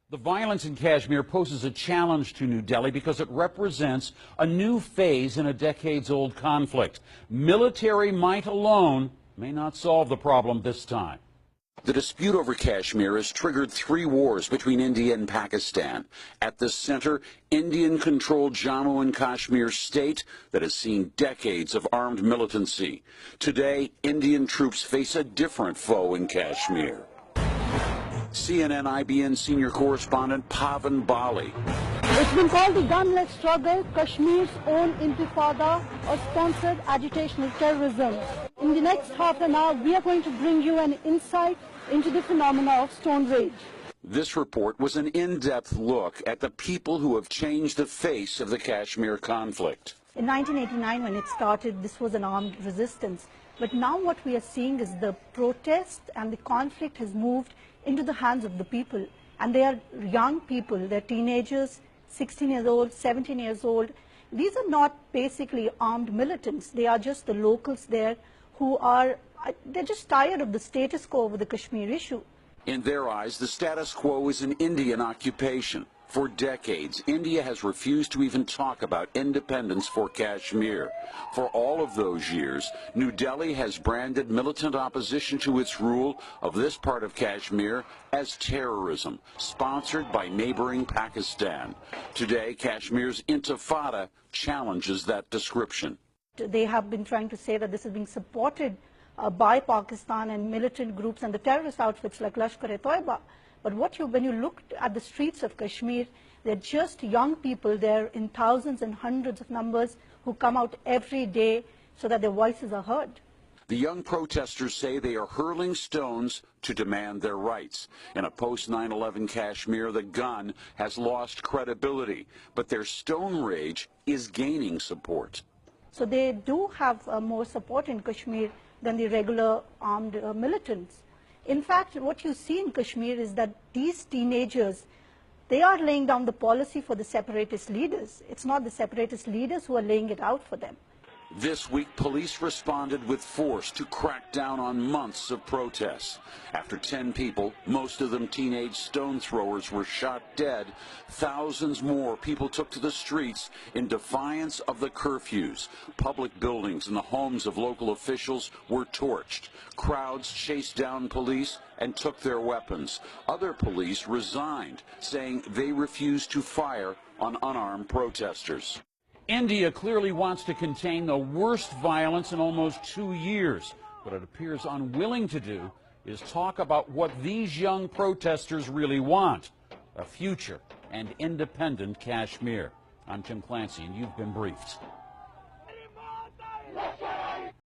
The violence in Kashmir poses a challenge to New Delhi because it represents a new phase in a decades-old conflict. Military might alone may not solve the problem this time. The dispute over Kashmir has triggered 3 wars between India and Pakistan. At the center, Indian-controlled Jammu and Kashmir state that has seen decades of armed militancy. Today, Indian troops face a different foe in Kashmir. CNN-IBN senior correspondent Pavan Bali. It's been called the gunless struggle, Kashmir's own intifada or sponsored agitation of terrorism. In the next half an hour, we are going to bring you an insight into the phenomena of stone rage. This report was an in-depth look at the people who have changed the face of the Kashmir conflict. In 1989, when it started, this was an armed resistance. But now what we are seeing is the protest and the conflict has moved into the hands of the people. And they are young people, they're teenagers, 16 years old, 17 years old. These are not basically armed militants. They are just the locals there who are, they're just tired of the status quo over the Kashmir issue. In their eyes, the status quo is an Indian occupation. For decades, India has refused to even talk about independence for Kashmir. For all of those years, New Delhi has branded militant opposition to its rule of this part of Kashmir as terrorism, sponsored by neighboring Pakistan. Today, Kashmir's intifada challenges that description. They have been trying to say that this is being supported by Pakistan and militant groups and the terrorist outfits like Lashkar-e-Toiba. But when you look at the streets of Kashmir, they're just young people there in thousands and hundreds of numbers who come out every day so that their voices are heard. The young protesters say they are hurling stones to demand their rights. In a post-9/11 Kashmir, the gun has lost credibility, but their stone rage is gaining support. So they do have more support in Kashmir than the regular armed militants. In fact, what you see in Kashmir is that these teenagers, they are laying down the policy for the separatist leaders. It's not the separatist leaders who are laying it out for them. This week, police responded with force to crack down on months of protests. After 10 people, most of them teenage stone throwers, were shot dead, thousands more people took to the streets in defiance of the curfews. Public buildings and the homes of local officials were torched. Crowds chased down police and took their weapons. Other police resigned, saying they refused to fire on unarmed protesters. India clearly wants to contain the worst violence in almost 2 years. What it appears unwilling to do is talk about what these young protesters really want: a future and independent Kashmir. I'm Tim Clancy, and you've been briefed.